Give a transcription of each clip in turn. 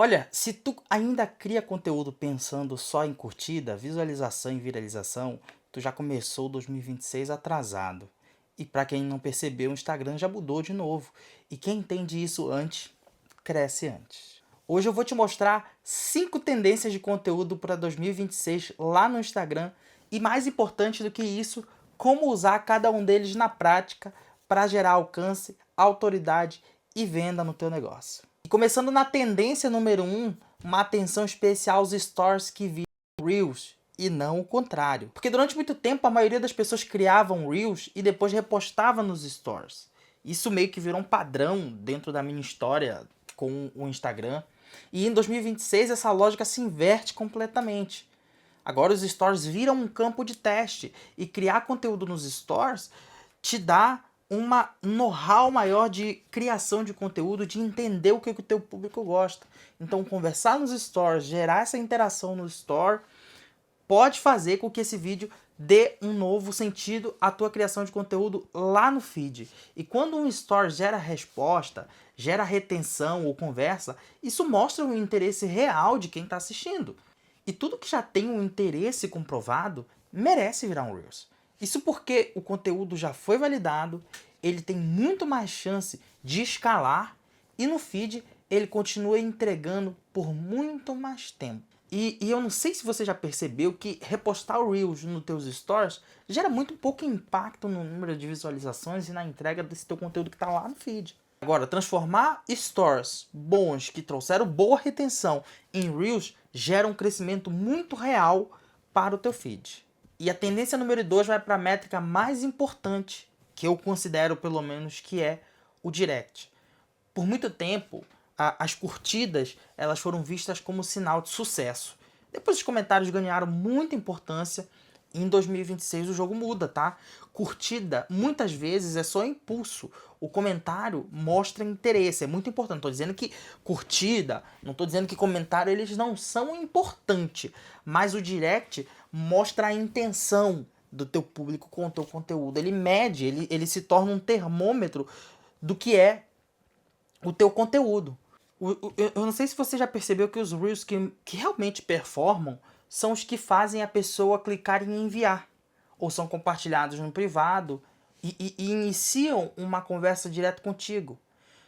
Olha, se tu ainda cria conteúdo pensando só em curtida, visualização e viralização, tu já começou 2026 atrasado. E para quem não percebeu, o Instagram já mudou de novo. E quem entende isso antes, cresce antes. Hoje eu vou te mostrar 5 tendências de conteúdo para 2026 lá no Instagram. E mais importante do que isso, como usar cada um deles na prática para gerar alcance, autoridade e venda no teu negócio. E começando na tendência número 1, uma atenção especial aos stories que viram Reels e não o contrário. Porque durante muito tempo a maioria das pessoas criavam Reels e depois repostava nos stories. Isso meio que virou um padrão dentro da minha história com o Instagram. E em 2026 essa lógica se inverte completamente. Agora os stories viram um campo de teste e criar conteúdo nos stories te dá uma know-how maior de criação de conteúdo, de entender o que o teu público gosta. Então conversar nos stories, gerar essa interação no story, pode fazer com que esse vídeo dê um novo sentido à tua criação de conteúdo lá no feed. E quando um story gera resposta, gera retenção ou conversa, isso mostra um interesse real de quem está assistindo. E tudo que já tem um interesse comprovado merece virar um Reels. Isso porque o conteúdo já foi validado, ele tem muito mais chance de escalar e no feed ele continua entregando por muito mais tempo. E eu não sei se você já percebeu que repostar o Reels nos teus stories gera muito pouco impacto no número de visualizações e na entrega desse teu conteúdo que está lá no feed. Agora, transformar stories bons que trouxeram boa retenção em Reels gera um crescimento muito real para o teu feed. E a tendência número 2 vai para a métrica mais importante, que eu considero pelo menos que é o direct. Por muito tempo, as curtidas elas foram vistas como sinal de sucesso. Depois os comentários ganharam muita importância. Em 2026 o jogo muda, tá? Curtida muitas vezes é só impulso. O comentário mostra interesse, é muito importante. Não tô dizendo que curtida, não tô dizendo que comentário eles não são importantes, mas o direct mostra a intenção do teu público com o teu conteúdo. Ele mede, ele se torna um termômetro do que é o teu conteúdo. Eu não sei se você já percebeu que os Reels que realmente performam são os que fazem a pessoa clicar em enviar. Ou são compartilhados no privado e iniciam uma conversa direto contigo.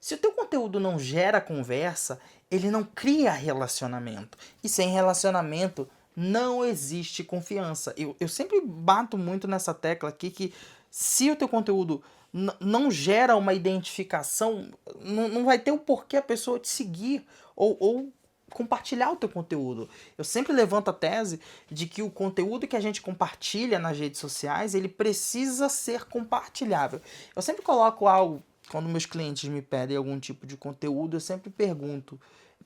Se o teu conteúdo não gera conversa, ele não cria relacionamento. E sem relacionamento não existe confiança. Eu sempre bato muito nessa tecla aqui que se o teu conteúdo não gera uma identificação, não vai ter o porquê a pessoa te seguir ou compartilhar o teu conteúdo. Eu sempre levanto a tese de que o conteúdo que a gente compartilha nas redes sociais, ele precisa ser compartilhável. Eu sempre coloco algo, quando meus clientes me pedem algum tipo de conteúdo, eu sempre pergunto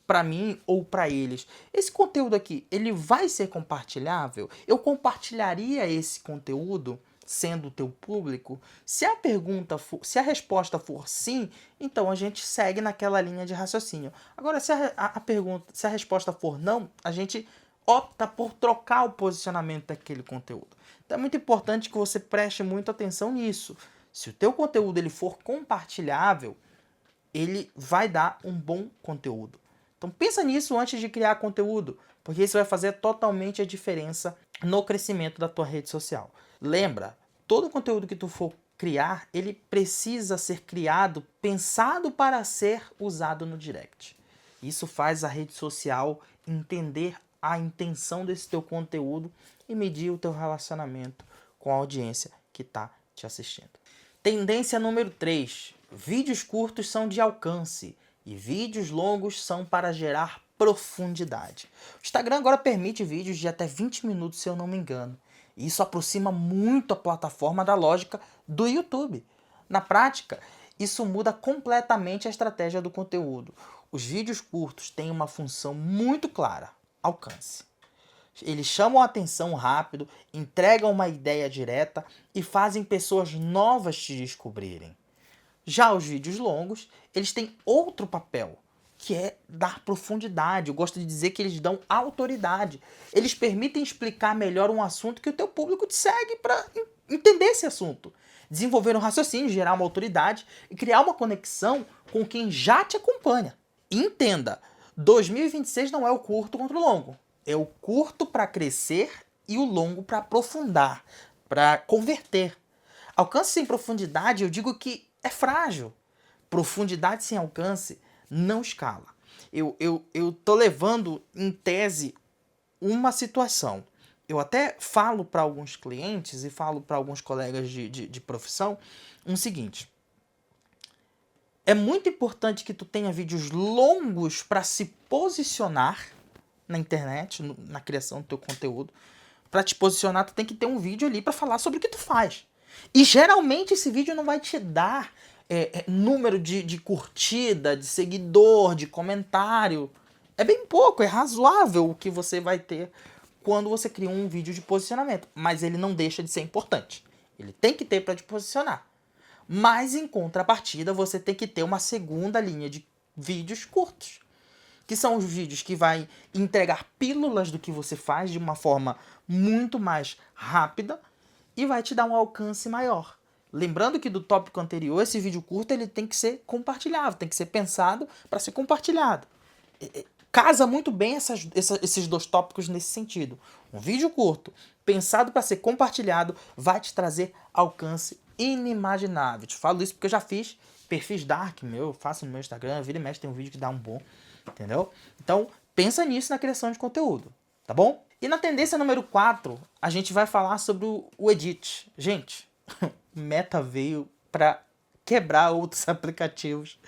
para mim ou para eles, esse conteúdo aqui, ele vai ser compartilhável? Eu compartilharia esse conteúdo sendo o teu público? Se a pergunta for, se a resposta for sim, então a gente segue naquela linha de raciocínio. Agora, se a pergunta, se a resposta for não, a gente opta por trocar o posicionamento daquele conteúdo. Então é muito importante que você preste muita atenção nisso. Se o teu conteúdo ele for compartilhável, ele vai dar um bom conteúdo. Então pensa nisso antes de criar conteúdo, porque isso vai fazer totalmente a diferença no crescimento da tua rede social. Lembra, todo conteúdo que tu for criar, ele precisa ser criado, pensado para ser usado no direct. Isso faz a rede social entender a intenção desse teu conteúdo e medir o teu relacionamento com a audiência que está te assistindo. Tendência número 3. Vídeos curtos são de alcance e vídeos longos são para gerar profundidade. O Instagram agora permite vídeos de até 20 minutos, se eu não me engano. E isso aproxima muito a plataforma da lógica do YouTube. Na prática, isso muda completamente a estratégia do conteúdo. Os vídeos curtos têm uma função muito clara: alcance. Eles chamam a atenção rápido, entregam uma ideia direta e fazem pessoas novas te descobrirem. Já os vídeos longos, eles têm outro papel, que é dar profundidade. Eu gosto de dizer que eles dão autoridade. Eles permitem explicar melhor um assunto que o teu público te segue para entender esse assunto. Desenvolver um raciocínio, gerar uma autoridade e criar uma conexão com quem já te acompanha. E entenda, 2026 não é o curto contra o longo. É o curto para crescer e o longo para aprofundar, para converter. Alcance sem profundidade, eu digo que é frágil. Profundidade sem alcance não escala. Eu tô levando em tese uma situação. Eu até falo para alguns clientes e falo para alguns colegas de profissão o seguinte. É muito importante que tu tenha vídeos longos para se posicionar na internet, na criação do teu conteúdo. Para te posicionar, tu tem que ter um vídeo ali para falar sobre o que tu faz. E geralmente esse vídeo não vai te dar número de curtida, de seguidor, de comentário. É bem pouco, é razoável o que você vai ter quando você cria um vídeo de posicionamento. Mas ele não deixa de ser importante. Ele tem que ter para te posicionar. Mas em contrapartida, você tem que ter uma segunda linha de vídeos curtos. Que são os vídeos que vai entregar pílulas do que você faz de uma forma muito mais rápida e vai te dar um alcance maior. Lembrando que do tópico anterior, esse vídeo curto ele tem que ser compartilhável, tem que ser pensado para ser compartilhado. Casa muito bem esses dois tópicos nesse sentido. Um vídeo curto, pensado para ser compartilhado, vai te trazer alcance inimaginável. Te falo isso porque eu já fiz perfis dark meu, eu faço no meu Instagram, vira e mexe, tem um vídeo que dá um bom, entendeu? Então, pensa nisso na criação de conteúdo, tá bom? E na tendência número 4, a gente vai falar sobre o edit. Gente, o Meta veio para quebrar outros aplicativos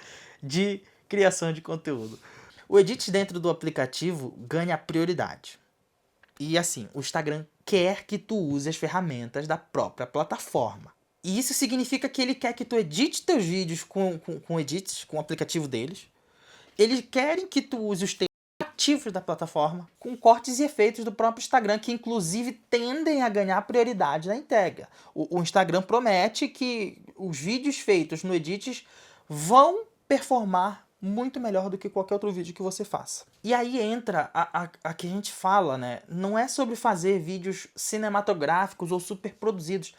de criação de conteúdo. O edit dentro do aplicativo ganha prioridade. E assim, o Instagram quer que tu use as ferramentas da própria plataforma. E isso significa que ele quer que tu edite teus vídeos com edits, com o aplicativo deles. Eles querem que tu use os textos ativos da plataforma, com cortes e efeitos do próprio Instagram, que inclusive tendem a ganhar prioridade na entrega. O Instagram promete que os vídeos feitos no edits vão performar muito melhor do que qualquer outro vídeo que você faça. E aí entra a que a gente fala, né? Não é sobre fazer vídeos cinematográficos ou super produzidos.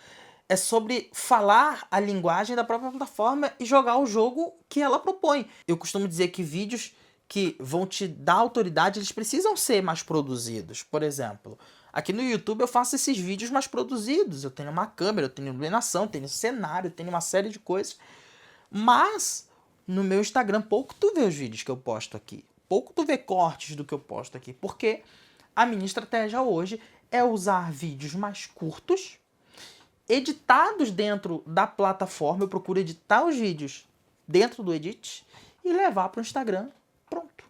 É sobre falar a linguagem da própria plataforma e jogar o jogo que ela propõe. Eu costumo dizer que vídeos que vão te dar autoridade, eles precisam ser mais produzidos. Por exemplo, aqui no YouTube eu faço esses vídeos mais produzidos. Eu tenho uma câmera, eu tenho iluminação, tenho cenário, tenho uma série de coisas. Mas no meu Instagram, pouco tu vê os vídeos que eu posto aqui. Pouco tu vê cortes do que eu posto aqui. Porque a minha estratégia hoje é usar vídeos mais curtos, editados dentro da plataforma. Eu procuro editar os vídeos dentro do Edit e levar para o Instagram pronto.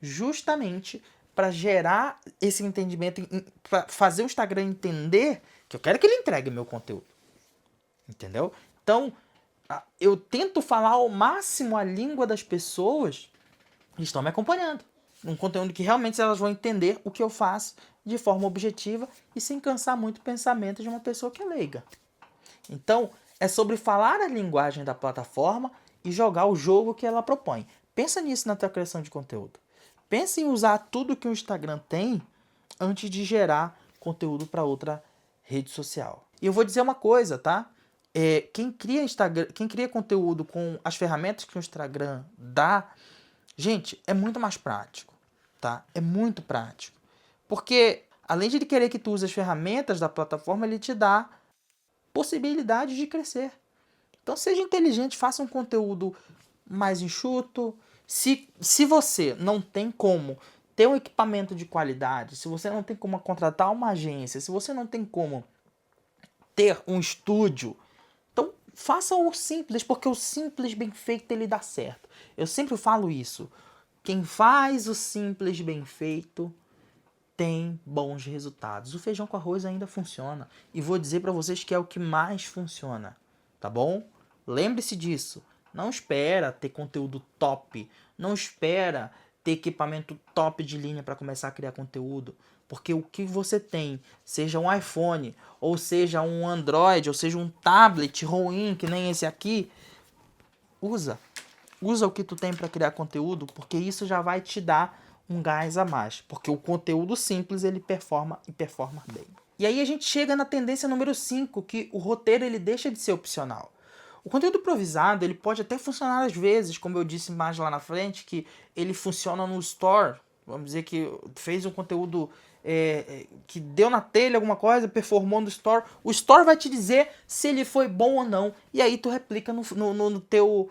Justamente para gerar esse entendimento, para fazer o Instagram entender que eu quero que ele entregue meu conteúdo. Entendeu? Então, eu tento falar ao máximo a língua das pessoas que estão me acompanhando. Um conteúdo que realmente elas vão entender o que eu faço de forma objetiva e sem cansar muito o pensamento de uma pessoa que é leiga. Então, é sobre falar a linguagem da plataforma e jogar o jogo que ela propõe. Pensa nisso na tua criação de conteúdo. Pensa em usar tudo que o Instagram tem antes de gerar conteúdo para outra rede social. E eu vou dizer uma coisa, tá? Quem cria conteúdo com as ferramentas que o Instagram dá, gente, é muito mais prático, tá? É muito prático. Porque, além de ele querer que tu use as ferramentas da plataforma, ele te dá possibilidade de crescer. Então, seja inteligente, faça um conteúdo mais enxuto. Se você não tem como ter um equipamento de qualidade, se você não tem como contratar uma agência, se você não tem como ter um estúdio, então faça o simples, porque o simples bem feito ele dá certo. Eu sempre falo isso. Quem faz o simples bem feito tem bons resultados. O feijão com arroz ainda funciona. E vou dizer para vocês que é o que mais funciona. Tá bom? Lembre-se disso. Não espera ter conteúdo top. Não espera ter equipamento top de linha para começar a criar conteúdo. Porque o que você tem, seja um iPhone, ou seja um Android, ou seja um tablet ruim, que nem esse aqui, usa. Usa o que tu tem para criar conteúdo, porque isso já vai te dar um gás a mais. Porque o conteúdo simples, ele performa e performa bem. E aí a gente chega na tendência número 5, que o roteiro ele deixa de ser opcional. O conteúdo improvisado, ele pode até funcionar às vezes, como eu disse mais lá na frente, que ele funciona no store. Vamos dizer que fez um conteúdo que deu na telha alguma coisa, performou no store. O store vai te dizer se ele foi bom ou não. E aí tu replica no teu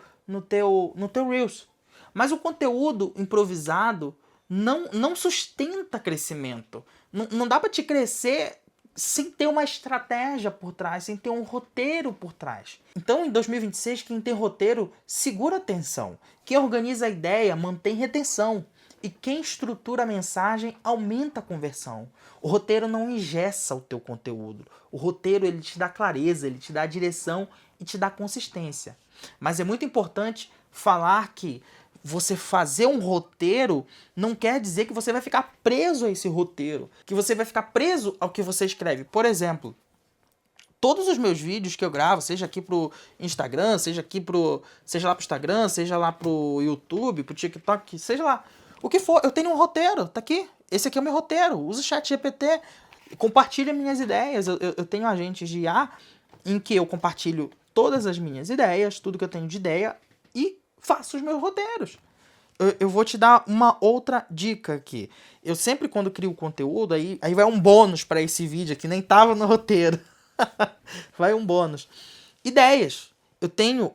Reels. Mas o conteúdo improvisado não sustenta crescimento. Não dá para te crescer sem ter uma estratégia por trás, sem ter um roteiro por trás. Então, em 2026, quem tem roteiro, segura a atenção. Quem organiza a ideia, mantém retenção. E quem estrutura a mensagem, aumenta a conversão. O roteiro não engessa o teu conteúdo. O roteiro, ele te dá clareza, ele te dá direção e te dá consistência. Mas é muito importante falar que você fazer um roteiro não quer dizer que você vai ficar preso a esse roteiro, que você vai ficar preso ao que você escreve. Por exemplo, todos os meus vídeos que eu gravo, seja aqui pro Instagram, seja lá pro Instagram, seja lá pro YouTube, pro TikTok, seja lá, o que for, eu tenho um roteiro, tá aqui. Esse aqui é o meu roteiro. Usa o ChatGPT, compartilha minhas ideias. Eu tenho agentes de IA em que eu compartilho todas as minhas ideias, tudo que eu tenho de ideia, e faço os meus roteiros. Eu vou te dar uma outra dica aqui. Eu sempre, quando crio conteúdo, aí vai um bônus para esse vídeo aqui, nem tava no roteiro. Vai um bônus. Ideias. Eu tenho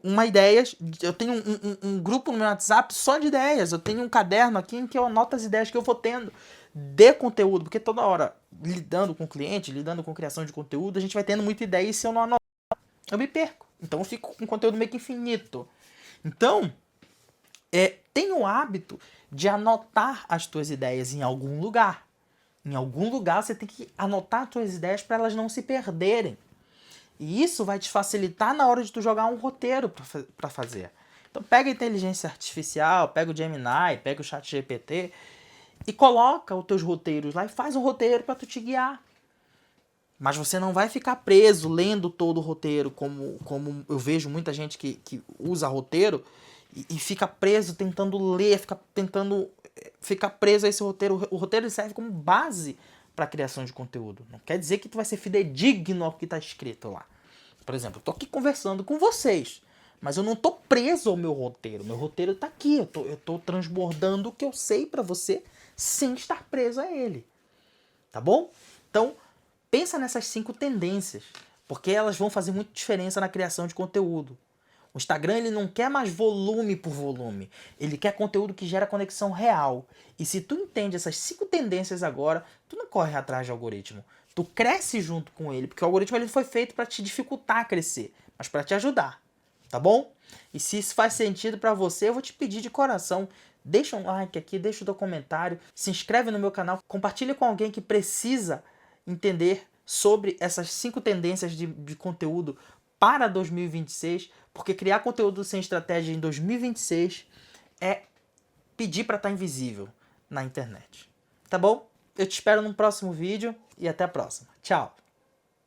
eu tenho um grupo no meu WhatsApp só de ideias. Eu tenho um caderno aqui em que eu anoto as ideias que eu vou tendo de conteúdo, porque toda hora, lidando com o cliente, lidando com criação de conteúdo, a gente vai tendo muita ideia e se eu não anotar, eu me perco. Então eu fico com conteúdo meio que infinito. Então, tenha o hábito de anotar as tuas ideias em algum lugar. Em algum lugar você tem que anotar as tuas ideias para elas não se perderem. E isso vai te facilitar na hora de tu jogar um roteiro para fazer. Então pega a inteligência artificial, pega o Gemini, pega o ChatGPT e coloca os teus roteiros lá e faz um roteiro para tu te guiar. Mas você não vai ficar preso lendo todo o roteiro, como eu vejo muita gente que usa roteiro e fica preso tentando ler, fica preso a esse roteiro. O roteiro serve como base para a criação de conteúdo. Não quer dizer que tu vai ser fidedigno ao que está escrito lá. Por exemplo, eu tô aqui conversando com vocês, mas eu não tô preso ao meu roteiro. Meu roteiro tá aqui, eu tô transbordando o que eu sei para você sem estar preso a ele. Tá bom? Então, pensa nessas 5 tendências, porque elas vão fazer muita diferença na criação de conteúdo. O Instagram, ele não quer mais volume por volume. Ele quer conteúdo que gera conexão real. E se tu entende essas 5 tendências agora, tu não corre atrás do algoritmo. Tu cresce junto com ele, porque o algoritmo ele foi feito para te dificultar a crescer, mas para te ajudar. Tá bom? E se isso faz sentido para você, eu vou te pedir de coração, deixa um like aqui, deixa o teu comentário, se inscreve no meu canal, compartilha com alguém que precisa entender sobre essas 5 tendências de conteúdo para 2026, porque criar conteúdo sem estratégia em 2026 é pedir para estar invisível na internet. Tá bom? Eu te espero no próximo vídeo e até a próxima. Tchau!